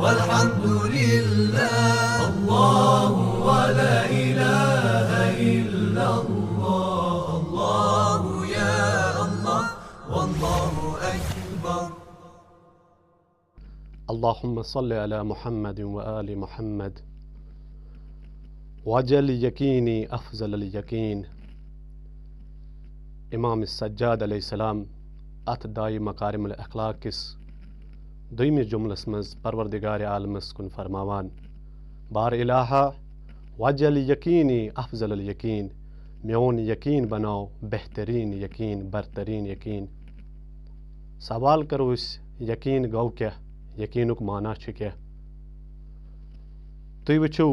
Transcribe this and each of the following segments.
walhamdulillah, Allahu wa la ilaha illallah, Allahu ya Allah, wallahu akbar. Allahumma salli ala Muhammadin wa ali Muhammad wajal yaqini afzal al yaqin. Imam Sajjad alayhi salam at dai makarim al akhlaq kis دویمِس جملس منٛز پروردگار عالمس کُن فرماوان بار الہا وجل یقینی افضل الیقین میون یقین بناو بہترین یقین برترین یقین. سوال کرو أسۍ یقین گوٚو کیٛاہ یقینُک معنا چھُ کیٛاہ. تُہۍ وٕچھِو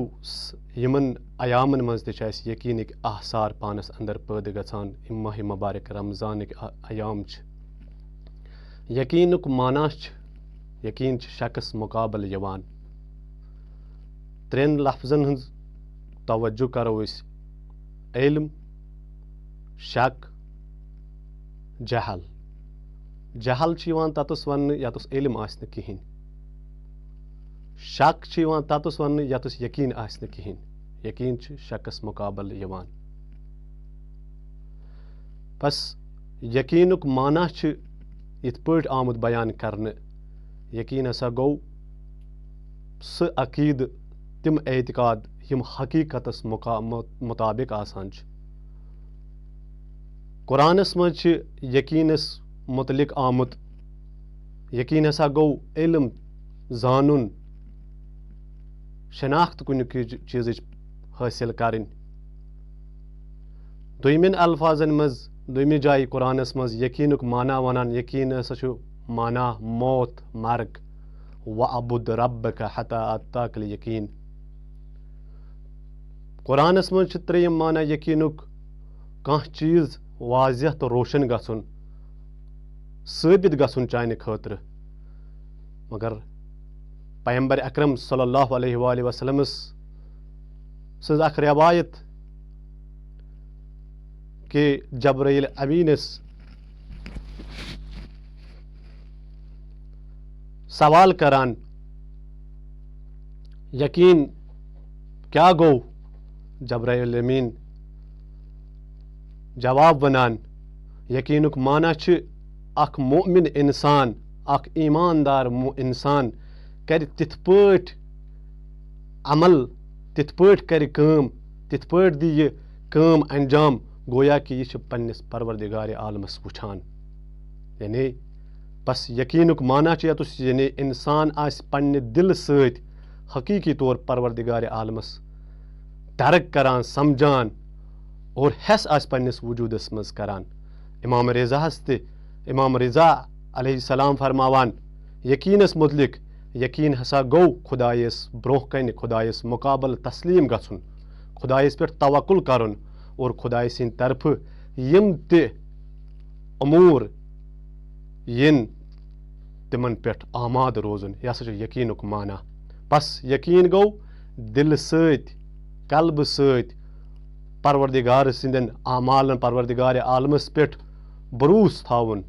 یِمن ایامن منٛز تہِ چھِ اَسہِ یقیٖنٕکۍ آثار پانس انٛدر پٲدٕ گژھان. یِم ماہِ مبارک رمضانٕکۍ ایام چھِ. یقیٖنُک معنا چھِ یقیٖن چھِ شخص مُقابل یِوان. ترٛٮ۪ن لفظن ہٕنٛز توجہ کرو أسۍ علم شک جہل. جہل چھُ یِوان تتس وننہٕ یتس علم آسہِ نہٕ کِہیٖنۍ. شک چھُ یِوان تتس وننہٕ یتس یقیٖن آسہِ نہٕ کِہیٖنۍ. یقیٖن چھُ شکس مُقابل یِوان. بس یقیٖنُک معنا چھُ یِتھ پٲٹھۍ آمُت بیان کرنہٕ. یقیٖن ہسا گوٚو سُہ عقیٖدٕ تِم اعتقاد یِم حقیٖقتس مُطابق آسان چھِ. قرآنس منٛز چھِ یقیٖنس مُتعلق آمُت یقیٖن ہسا گوٚو علم زانُن شناخت کُنہِ چیٖزٕچ حٲصِل کرٕنۍ. دوٚیمٮ۪ن الفاظن منٛز دوٚیمہِ جایہِ قرآنس منٛز یقیٖنُک معنا ونان یقیٖن ہسا چھُ معنا موت مرگ وعبد ربک حتی اتاک الیقیٖن. قرآنس منٛز چھُ ترٛیٚیِم معنا یقیٖنُک کانٛہہ چیٖز واضح تہٕ روشن گژھُن ثٲبت گژھُن چانہِ خٲطرٕ. مگر پیغمبر اکرم صلی اللہ علیہ وآلہ وسلمس سٕنٛز اکھ رٮ۪وایت کہِ جبرائیل امیٖنس سوال کران یقیٖن کیٛاہ گوٚو. جبرائیل امیٖن جواب ونان یقیٖنُک معنا چھُ اکھ مؤمن انسان اکھ ایٖماندار انسان کرِ تِتھ پٲٹھۍ عمل تِتھ پٲٹھۍ کرِ کٲم تِتھ پٲٹھۍ دِ یہِ کٲم انجام گویا کہِ یہِ چھُ پننِس پروردگارِ عالمس وٕچھان. یعنی بس یقیٖنُک معنا چھُ یتس یعنی انسان آسہِ پننہِ دلہٕ سۭتۍ حقیٖقی طور پروردگارِ عالمس درک کران سمجھان اور حٮ۪س آسہِ پننِس وجوٗدس منٛز کران. امام رضاہس تہِ امام رضا علیہ السلام فرماوان یقیٖنس متعلق یقیٖن ہسا گوٚو خۄدایس برونٛہہ کنہِ خۄدایس مُقابل تسلیٖم گژھُن خۄدایس پٮ۪ٹھ توکُل کرُن اور خۄداے سٕنٛدِ طرفہٕ یِم تہِ اموٗر یِن تِمن پٮ۪ٹھ آماد روزُن. یہِ ہسا چھُ یقیٖنُک معنا. بس یقیٖن گوٚو دلہٕ سۭتۍ قلبہٕ سۭتۍ پروردگار سٕنٛدٮ۪ن اعمالن پروردگارِ عالمس پٮ۪ٹھ بروٗسہٕ تھاوُن.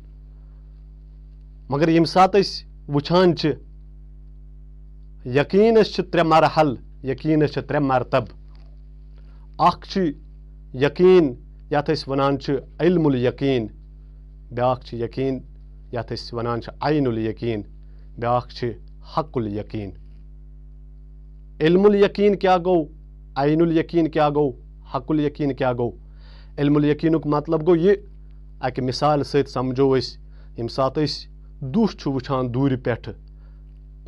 مگر ییٚمہِ ساتہٕ أسۍ وٕچھان چھِ یقیٖنس چھِ ترٛےٚ مرحل یقیٖنس چھِ ترٛےٚ مرتب. اکھ چھُ یقیٖن یتھ أسۍ ونان چھِ علم الیقیٖن. بیٛاکھ چھِ یقیٖن یتھ أسۍ ونان چھِ عین الیقیٖن. بیٛاکھ چھِ حق الیقیٖن. علم الیقیٖن کیٛاہ گوٚو عین الیقیٖن کیٛاہ گوٚو حق الیقیٖن کیٛاہ گوٚو. علم الیقیٖنُک مطلب گوٚو یہِ اکہِ مثال سۭتۍ سمجھو أسۍ ییٚمہِ ساتہٕ أسۍ دُہ چھُ وٕچھان دوٗرِ پٮ۪ٹھٕ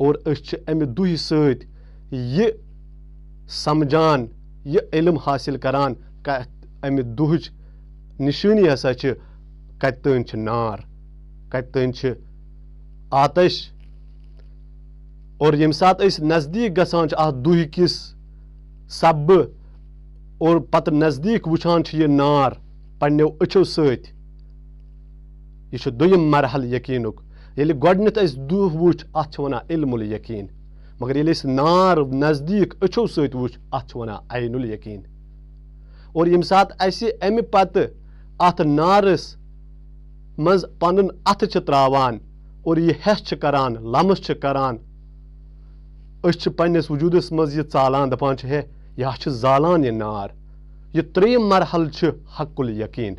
اور أسۍ چھِ امہِ دُہہِ سۭتۍ یہِ سمجھان یہِ علم حٲصِل کران امہِ دُہٕچ نِشٲنی ہسا چھِ کتہِ تانۍ چھِ نار کتہِ تانۍ چھِ آتش. اور ییٚمہِ ساتہٕ أسۍ نزدیٖک گژھان چھِ اتھ دُہہِ کِس سببہٕ اور پتہٕ نزدیٖک وٕچھان چھِ یہِ نار پننیو أچھو سۭتۍ یہِ چھُ دوٚیِم مرحل یقیٖنُک. ییٚلہِ گۄڈٕنیتھ أسۍ دُہ وٕچھ اتھ چھِ ونان علم الیقیٖن. مگر ییٚلہِ أسۍ نار نزدیٖک أچھو سۭتۍ وٕچھ اتھ چھِ ونان عین الیقیٖن. اور ییٚمہِ ساتہٕ اسہِ امہِ پتہٕ اتھ نارس منٛز پنُن اتھٕ چھِ تراوان اور یہِ حٮ۪س چھِ کران لمس چھِ کران अस पन्निस वजूदस मज यह चालान दपान है यह जालान यह नार यह त्रेयम मरहल हक्कुल यकीन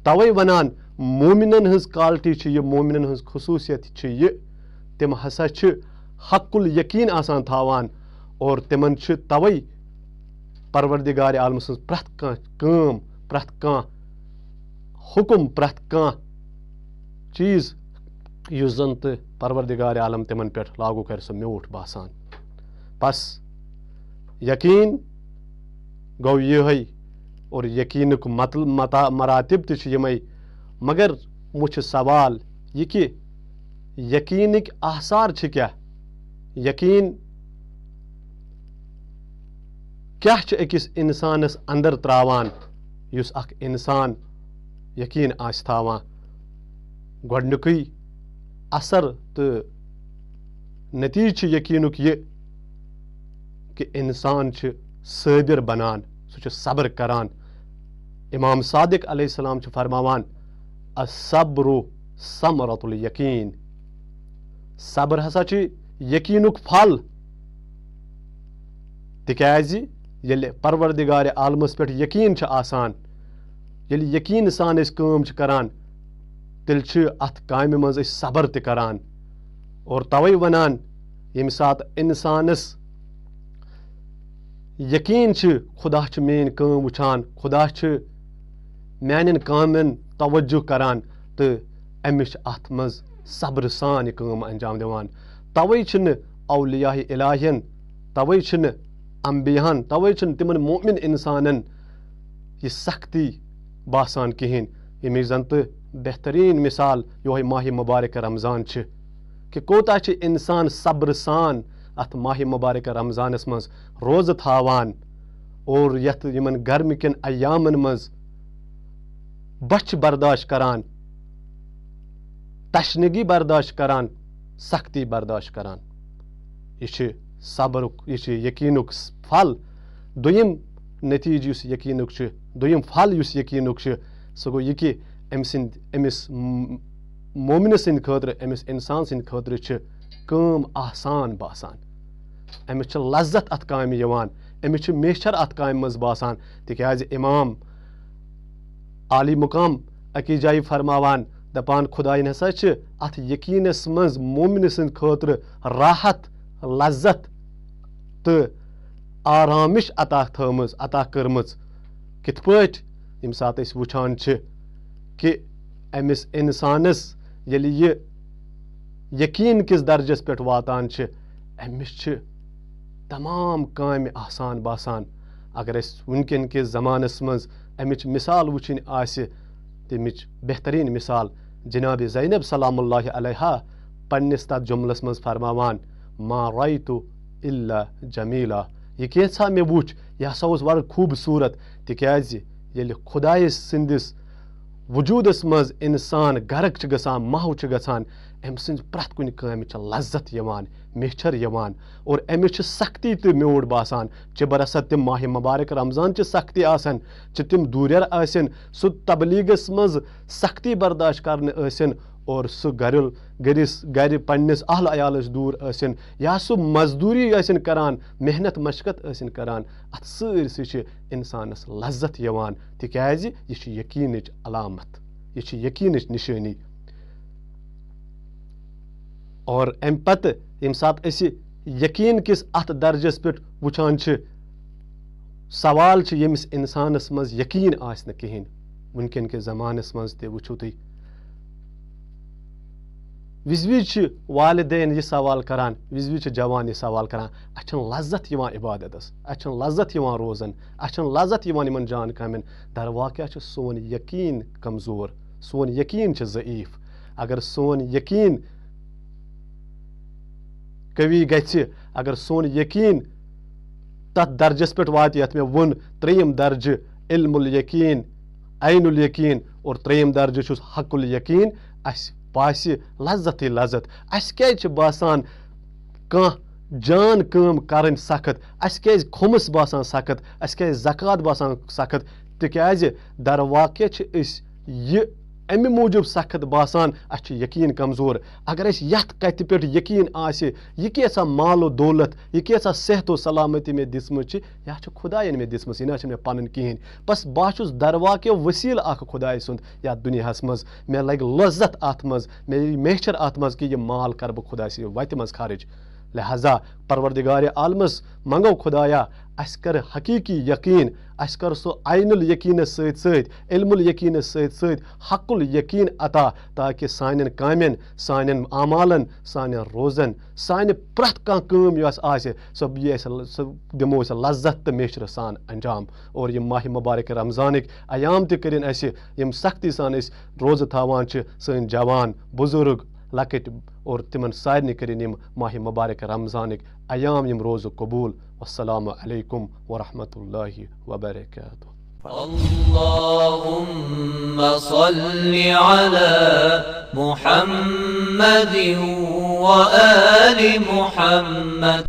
तवे वनान मोमिनन हज क्वालिटी यह मोमिनन हज खसूसियत यह तिम हसा हक्कुल यकीन आसान थावान और तिमन तवे परवरदिगार आलम सज प्रथ कम प्रथ हुकुम प्रथ चीज युस जन तो परवरदिगार आलम तिमन पे लागू कर सो म्यूठ बासान बस यकीन गो यह और यकीनुक मरातिब तमें मगर मुझ सवाल यह कि यकीनिक आसार क्या यकीन क्या अकिस इंसानस अंदर त्रावान युस अख इंसान यकीन आस थावान गोडनुक असर तो नतीज यकीनुक ये कि इंसान साबिर बनान सह सब्र करान इमाम सादिक अलैहिस्सलाम फरमावान असब्रु समरतुल यकीन सब्र हसा यकीनुक फल तिकाज येले परवरदिगार आलमस पे यकीन आसान येले यकीन सान काम करान तिल अत काम मज सब्र त करान और तवे वनान यम सात इंसानस यकीन खुदा मेन काम वुछान खुदा मान कामन तवज्जो करान तो अमिश अत मज सब्र सान काम अंजाम दिवान तवे औलिया इलाहियन तवे अम्बियान तवे तिमन मोमिन इंसानन यह सख्ती बासान कहें यमिश जन तो बेहतरीन मिसाल यो माह मुबारक रमज़ान कि कोता इंसान सब्र सान अत माह मुबारक रमज़ानस मज रोज़ थावान और यथ यमन गर्म किन अयामन मज बच बर्दाश्त करान तशनगी बर्दाश्त करान सख्ती बर्दाश्त करान यह सब्रुक यह यकीनुक फल दोयम नतीज युस यकीनुक दोयम फल युस यकीनुक सह गो यह कि अमिस मोमिन सिंद खतर अमिस इंसान सिंद खतर काम आसान बासान अमिस लज्जत अत काम यवान अमिस मेशर अत काम मज बासान तिकाज इमाम आली मुकाम अकी जाय फरमावान दपान खुदाइन हसा अत यकीनस मज मोमिन सिंद खतर राहत लज्जत तो आरामिश अता थमज अता करमज कित पट यम सात अस वुछान कि अमिस इंसानस यलि ये यकीन किस दर्जस पे वातान अमिस तमाम काम आसान बासान अगर अस वुनकन किस ज़मानस मज अमिच मिसाल वुछन आसि तमिच बेहतरीन मिसाल जनाब ज़ैनब सलामुल्लाहि अलैहा पन्निस तथ जुमलस मज फरमावान मा रायतु इल्ला जमीला यह कैसा मे वुच यह हसा बड़ खूबसूरत तिकाज येले खुदाय सिंदिस वजूदस मज इंसान गर्क गसान महव गसान अम सिंद प्रथ कुन काम लज्जत यवान मेचर यवान और अमिस सख्ती तो म्योड़ बासान बरसत तिम माह मुबारक रमज़ान सख्ती आसन तिम दूर आसन सह तबलीगस मज सख्ती बर्दाश्त करन और सह गर पन्निस अहल अयालस दूर आसन या सह मजदूरी आसन करान मेहनत मशकत आसन करान अत सरसी इंसानस लज्जत यवान तिकाज यह यकीनच अलामत यह यकीनच निशानी और अम पत यम सात यकीन किस अत दर्जस पे वुछान सवाल यमिस इंसानस मज यकीन आस न कहें वुनकन के ज़मानस मज ते वुछो तुम विज वालिदैन यह सवाल करान विज जवान यह सवाल करान अ लज्जत इबादतस अ लज्जत रोजन अ लज्जत इन जान कामन दर वाक़या सोन यकीन कमजोर सोन यकीन ज़ईफ अगर सोन यकीन कवी गि अगर सोन यकीन तथ दर्जस पे वात यथ मे वुन त्रेयम दर्ज इल्मुल यकीन ऐनुल यकीन और त्रेयम दर्ज हकुल यकीन अस बास लज्जत लज्जत अस क्या बासान कह जान काम कर सख्त अस क्या खुमस बासान सख्त अस क्या ज़कात बासान सख्त तिकाज दर वाक़या यह अमि मूजूब सख्त बासान अस यकीन कमजोर अगर अस यथ कत पे यकीन आसे यह कैसा मालो दौलत यह कैसा सेहत सलामती मे दिसमच यह खुदायन मे दिसमस यह ना पन कहें बस बस दरवाके वसील खुदाय सुंद या दुनिया मज मे लग लज्जत अत मज मे मेचर अत मज कि यह माल कर बह खुदा से वत मज खर्च लिहाजा परवरदिगार आलमस मंगो खुदाया अस कर हकीकी यकीन अस कर सो आइनुल यकीन सत इल्मुल यकीन सत हकुल यकीन अता ताकि सान कामें सान आमालन सान रोजन सान प्रथ कह कम यस आसे सो दिमो लज्जत तो मेशर सान अंजाम और यह माह मुबारक रमजानिक अयाम तरिन अस यम सख्ती सान रोज़ थावान सन जवान बुजुर्ग लकट और तिमन सारनी करिन माह मुबारक रमजानिक अयाम यम रोज़ कबूल। अस्सलामु अलैकुम वरहमतुल्लाहि वबरकातुहू। अल्लाहुम्मा सल्लि अला मुहम्मदिन व आलि मुहम्मद।